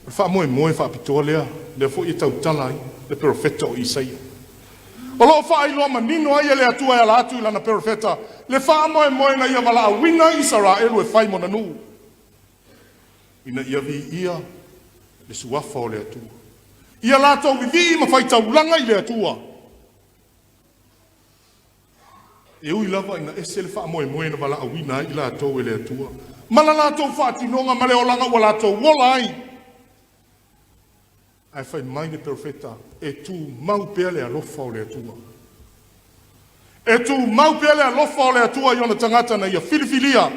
Le wha moe moe wha apitoa lea, le fo i tau talai, le profeta o Isaia. O lo wha ai loa manino ai le atua e ala atu i lana profeta, le wha moe moe na ia wala awina Israelu e whai mona nuu. Ina ia vi ia le suafa o le atua. Ia lato vivi ma whai tau langa i le atua. E ui lava ina ese le wha moe moe na wala awina i lato e le atua. Mala lato wha tinonga ma le o langa wa lato wola ai. Ai whai mai le profeta e tu mau pea le alofa o le atua. E tu mau pea le alofa o le atua i ona tangata na ia filifilia.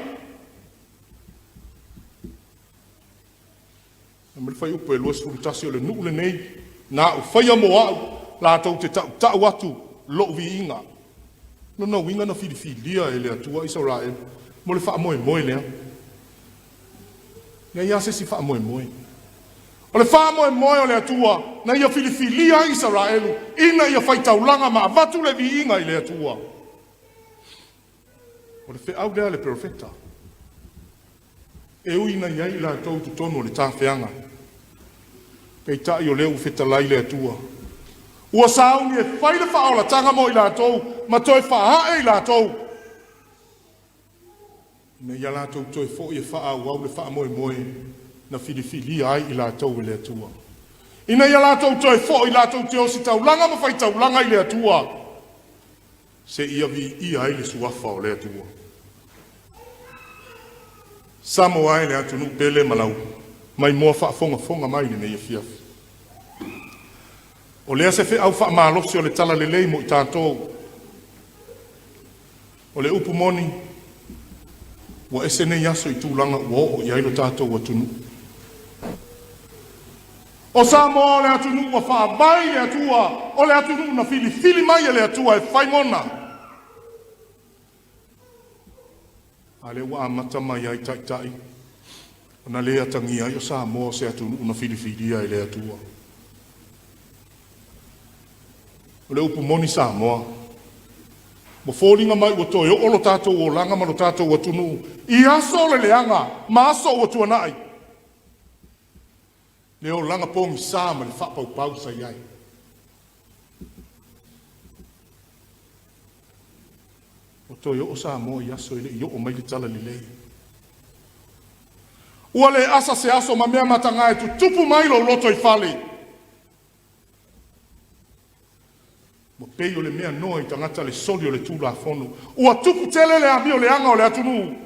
Na mele whai upo e luas furutasi o le nuu le nei. Na u whai amo au la tau te tau atu lo vi inga. No na winga na filifilia e le atua Israel. Mo le wha moe moe lea. Nga ia se si wha moe moe. O le wha moe moe o le atua, na ia filifilia Israelu, ina ia whaitaulanga ma avatu le vi inga i le atua. O le whiau lea le profeta. E ui na iai la tau tutonu o le tāwhianga. Pei tai o leu whetalai le atua. Ua sauni e whai le wha o la tanga mo i la tau, ma toi wha hae i la tau. Ina ia la tau toi fo i e wha au au le wha moe moe. Na filifilia ai i la tau i le atua. Ina ia la tau toi fo i la tau te osi taulanga ma whai taulanga i le atua. Se ia vi ia ai le suafa o le atua. Samo ai le atu nu pele malau. Mai mua wha fonga fonga mai ni ia fiafi. O lea se fe au wha maalosi o le tala le lei mo i tātou. O le upu moni. Wa ese nei aso i tūlanga ua o i ailo tātou wa tunu. O sa mo le atunu wa wha mai le atua, o le atunu na fili mai le atua e whai mona. A le wa amata mai ai tai tai, o na le atangi ai o sa mo se atunu na fili ai le atua. O le upu moni sa moa, mo fōringa mai o toi o lo tātou o langa ma lo tātou o tunu, i aso le leanga, ma aso o tuanai. Leo langa pongi sa ma le whapau pau sa iai. O toi o sa mo i aso ile i o mai le tala li lei. Ua le asa se aso ma mea matanga e tu tupu mai lo loto i fale. Mo pei o le mea noa i tangata le soli o le tūla fonu. Ua tupu tele le ami o le anga o le atunu.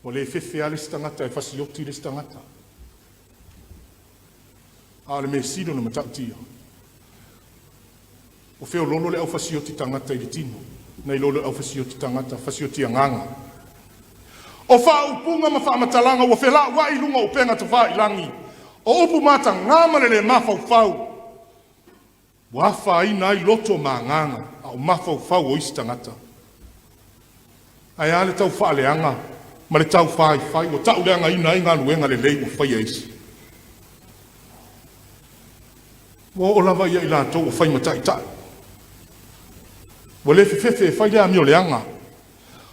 O le fefe ale stangata e fasioti le stangata. A le me sido na matau tia. O feo lolo le au fasioti tangata i le tino. Nei lolo au fasioti tangata, fasioti anganga. O wha upunga ma wha matalanga, o fe la wa ilunga upenga ta wha ilangi. O upu mata ngamale le mafau fau. Wafa ina i loto ma nganga, a o mafau fau o isi tangata. Ai ale tau wha leanga, ma le tau whai, o tau leanga ina i ngā luenga le lei o whai eisi. O lava ia i lātou o whai matai tai. Wa le fefefe whai lea mi o leanga.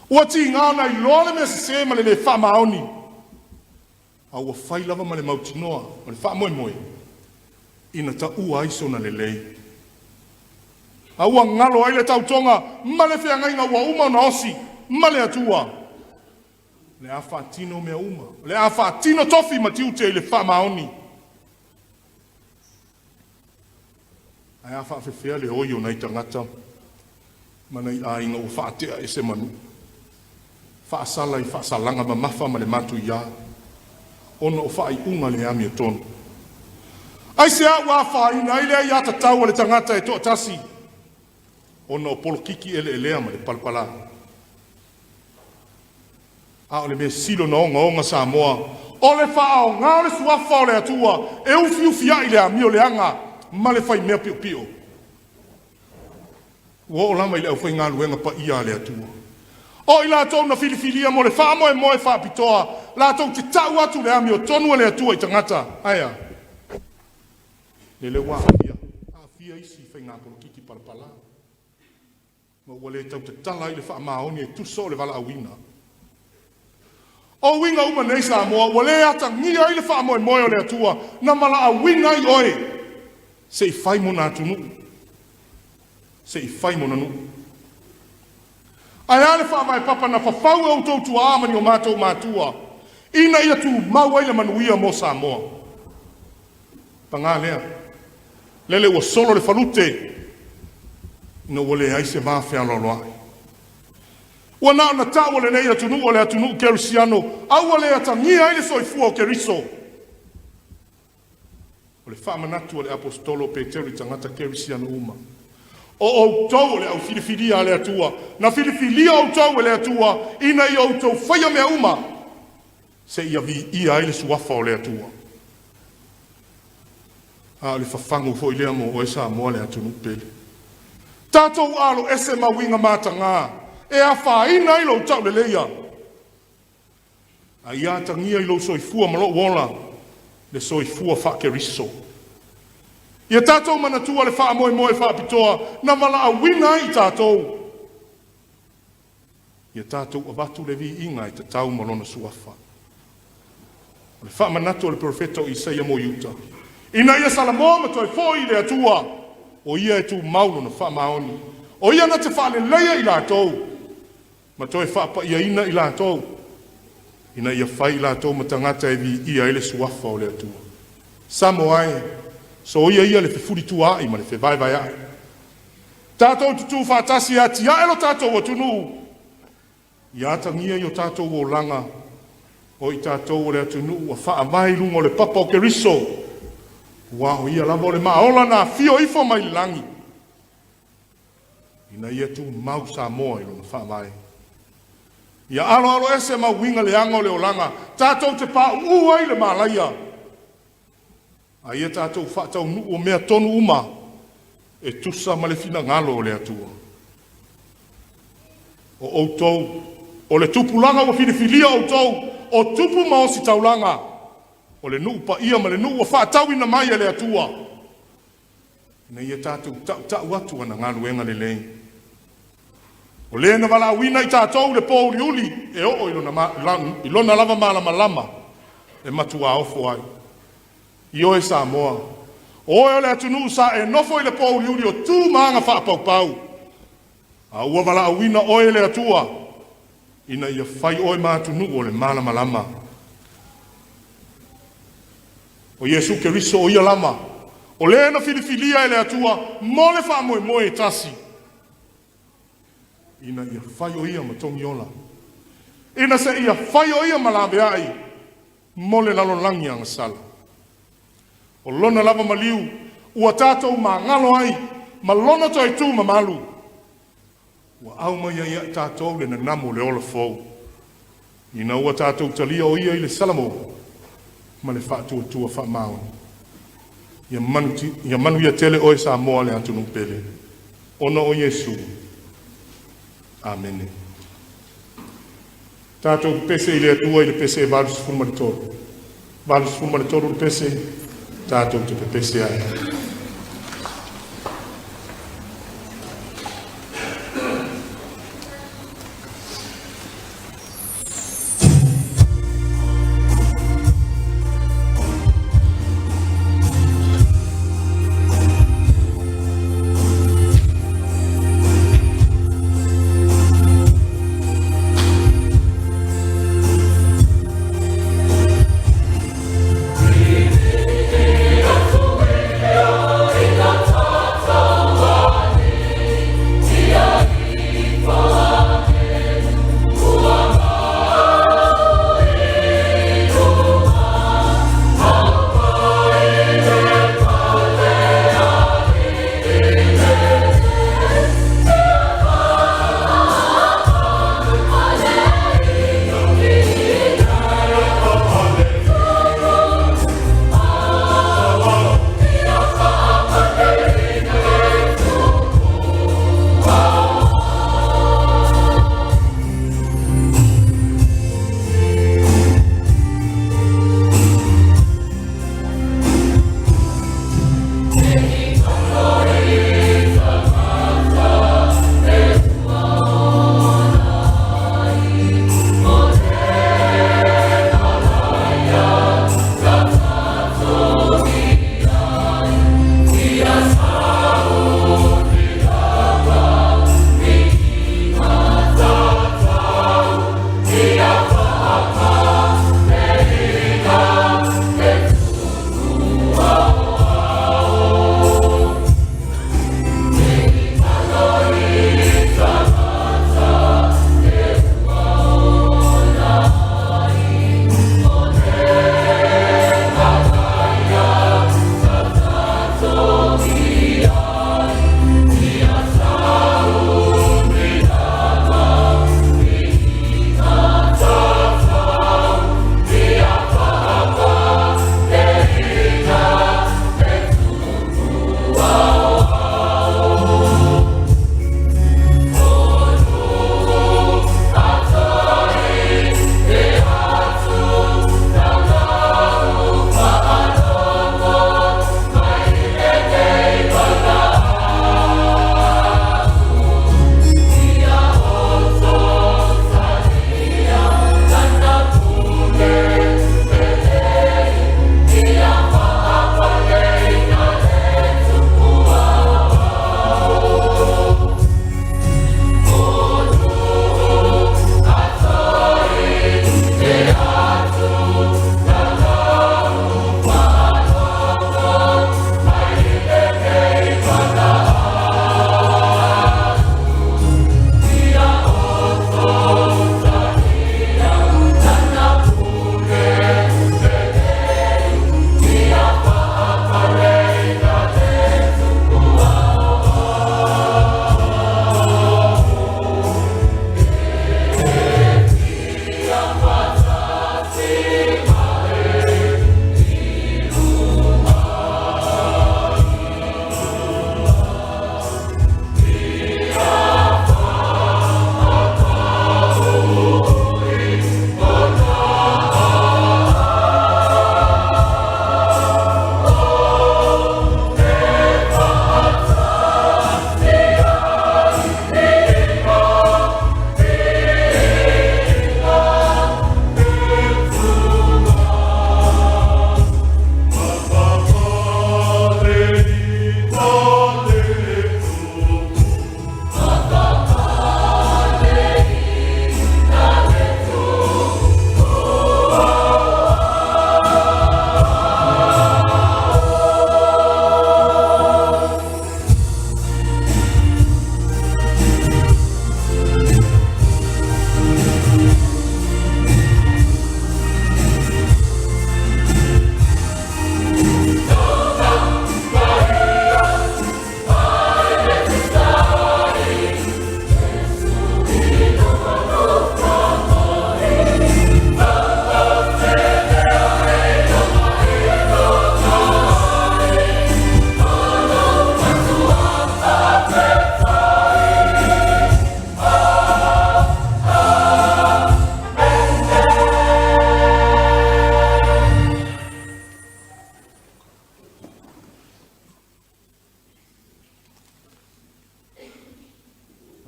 Ua ti ngāna i loa me se ma le le wha maoni. A ua whai lava ma le mautinoa, ma le wha moe moe. Ina ta ua iso na le lei. A ua ngalo ai le tau tonga, ma le whea ngai ngā ua uma na osi, ma le atua. Le a whaatino mea uma. Le a whaatino tofi ma tiute i le wha maoni. Ai a whaafewhea le oio nei tangata. Mana i a inga o whaatea e se manu. Whaasala i whaasalanga ma mafa ma le matu ia. Ona o whaai unga le ami o tonu. Ai se a ua whaina i lea i ata tau le tangata e toa tasi. Ona o polokiki ele elea ma le palpala. A o le me silo na onga sa moa. O le wha o ngā le suafa o le atua. E ufi ufi ai le ami o le anga. Ma le whai mea pio pio. Ua o lama i le au whai ngā luenga pa ia le atua. O i lātou na filifilia mo le wha moe moe wha pitoa. Lātou te tau atu le ami o tonu le atua i tangata. Aia. Le le wā ia. A fia isi fai ngā polokiki palapala. Ma ua le tau te tala i le wha maoni e tuso le wala awina. O winga uma nei sa moa, ua le ata ngia i le wha moe moe o le atua, na mala awina i oe, se i fai mo nā tunu. Se i fai mo nanu. Ai ale wha mai papa na whawhau au tau tua amani o mātou mātua, ina ia tu maua i le manuia mo sa moa. Pangā lea, lele ua solo le falute, ina ua le aise mawhea loloai. Ua nao na tau le nei atunu o le atunu kerisiano, au le atangia i le soifua o keriso. O le whaamanatu o le apostolo Petero i tangata kerisiano uma. O tau le au filifilia le atua, na filifilia o tau le atua, ina i au tau whaia mea uma, se ia vi ia i le suafa o le atua. A le whafangu fo i lea mo o esa moa le atunu pele. Tātou alo ese mawinga mātanga, e a whaina i lo tau le leia. A ia tangia i lo soifua malo wola, le soifua whake riso. Ia tātou manatua le wha moe moe wha pitoa, na mala a wina i tātou. Ia tātou avatu le vi inga i te tau malona suafa. Le wha manatu le profeta o Isaia mo Yuta. Ina ia salamoa ma toi foi le atua, o ia e tu maulo na wha maoni. O ia na te wha le leia i lātou, ma toi wha pa ia ina i lātou. Ina ia whai i lātou ma tangata e vi ia ele suafa o le atua. Samo ai, so ia le fefuri tu ai, ma le fe vai vai ai. Tātou tutu whātasi ati, ia elo tātou o tunu. Ia tangia i o tātou o langa, o i tātou o le atunu, a wha mai lungo le papa o keriso. Wow, ia lavo le maola na fio ifo mai langi. Ina ia tu mau sa moa i lona wha mai. Ia alo ese ma winga le anga o le olanga, tātou te pā ua i le malaia. A ia tātou whaatau nu o mea tonu uma, e tusa ma le fina ngalo o le atua. O outou, o le tupulanga o filifilia outou, o tupu ma o si taulanga, o le nuu pa ia ma le nuu o whaatau ina mai e le atua. Na ia tātou tau atu ana ngalo enga le lei. O le na wala wina i tātou le pōuri uli, e o ilona lava malama lama, e matua ofo ai. I oe sa moa. Oe o le atunu sa e nofo i le pōuri uli o tū maanga whaapau. A ua wala awina oe le atua. Ina ia whai oe mātunu o le malama lama. O Yesu Keriso o ia lama. O le na filifilia e le atua, mo le wha moe moe tasi. Ina ia whai o ia matongi ola. Ina se ia whai o ia malabe ai, mo le lalolangi anga sala. O lona lava maliu, ua tātou ma ngalo ai, ma lona toi tū ma malu. Ua au mai ia tātou le nanamu le ola fau. Ina ua tātou talia o ia i le salamo, ma le whaatu tua wha maoni. Ia manu ia tele oe sa moa le atunu pele. Ona o Yesu. Amen. Tātou pese i le atua i le pese e valus fulma le toro. Valus fulma le toro le pese, tātou te pese ai. Yeah.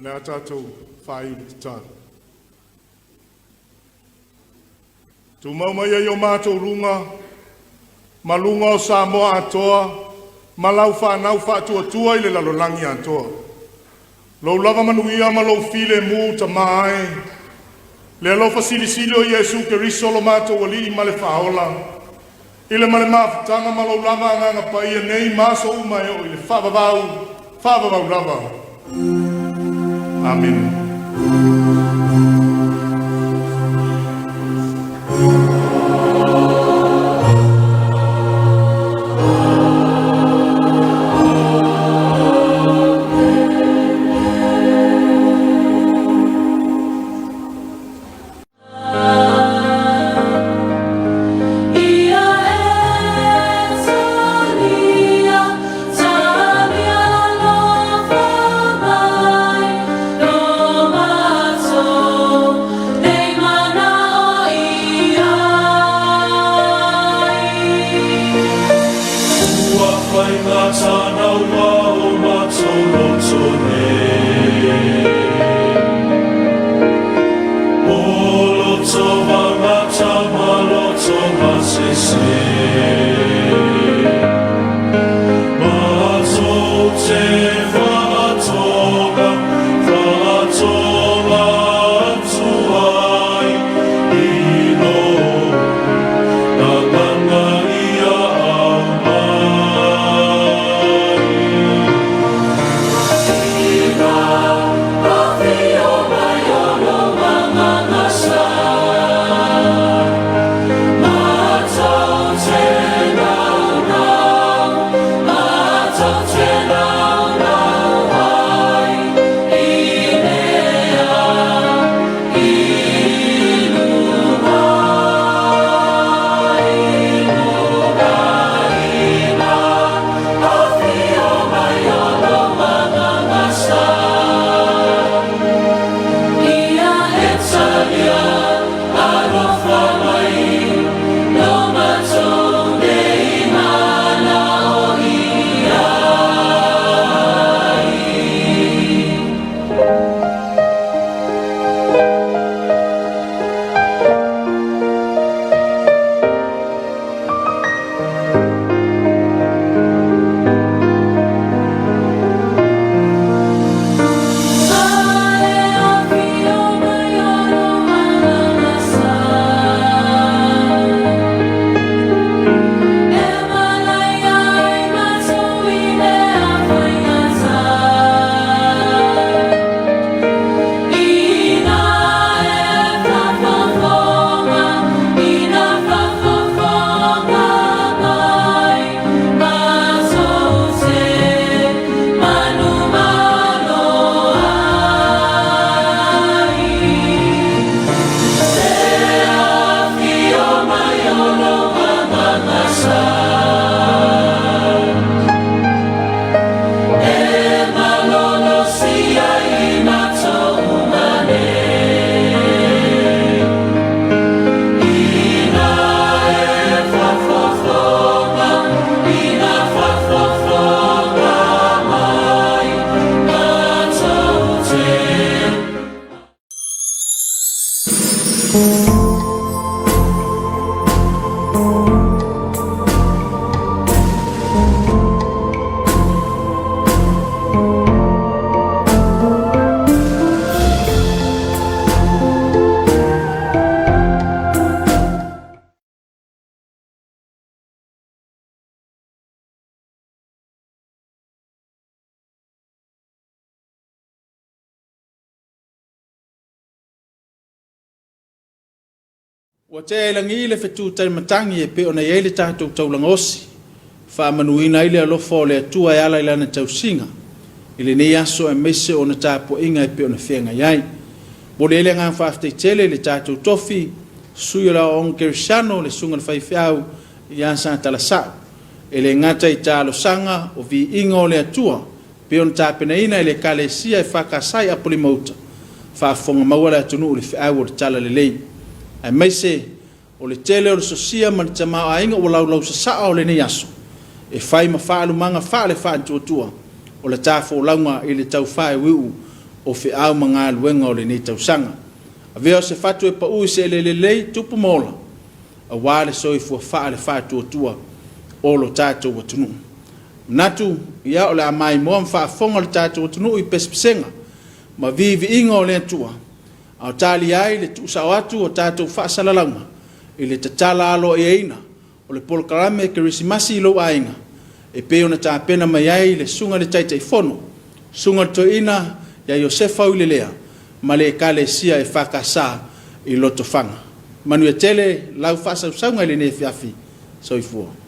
le atatou whai uri te tāru. Tu maumai ai o mātou runga, malunga o Samoa atoa, malau whanau whātua i le lalolangi atoa. Lou lava manuia ma lou file mu ta mai, le alofa silisili o Iesu Keriso lo mātou wali ma le whaola, i le male mawhitanga ma lou lava nganga pa ia nei maso umai o i le whavavau lava. Amen. Wa te langi le fetu tai matangi e pe ona ye le tatou taulangosi fa manuina ile alofo le atua e ala ilana tausinga ile ne aso e mese ona tapo inga e pe ona fenga yai mo le nga fa te tele le tatou tofi suira on kershano le sunga fai fiau ya sa talasa ele ngata i talo sanga o vi inga le atua pe ona tapena ina ile kalesia e faka sai apolimauta fa fonga mawala tunu le fiau o tala le lei ai mai se o le tele o le sosia ma le tamao ainga o lau sa saa o le ne yaso e fai ma faalu manga faale faa tuatua o le tafo launga i le tau fae wiu o fe au manga luenga o le nei tausanga. A veo se fatu e pa ui se lelelei tupu mola. A wale soi fua faa le fatu o tua o lo tātou wa tunu. Natu ia o le amai moa mwha fonga le tātou wa tunu i pespesenga. Ma vivi inga o le atua. Au tali ai le tu sa watu o tātou wha salalanga. I le tatala alo e eina. O le polkarame ke risimasi ilo ainga. E peo na tā pena mai ai le sunga le taitai fono. Sunga le toina ya Yosefa ulelea. Ma le kale sia e whakasa i loto whanga. Manu e tele lau whasa usaunga le ne fiafi. So i fua.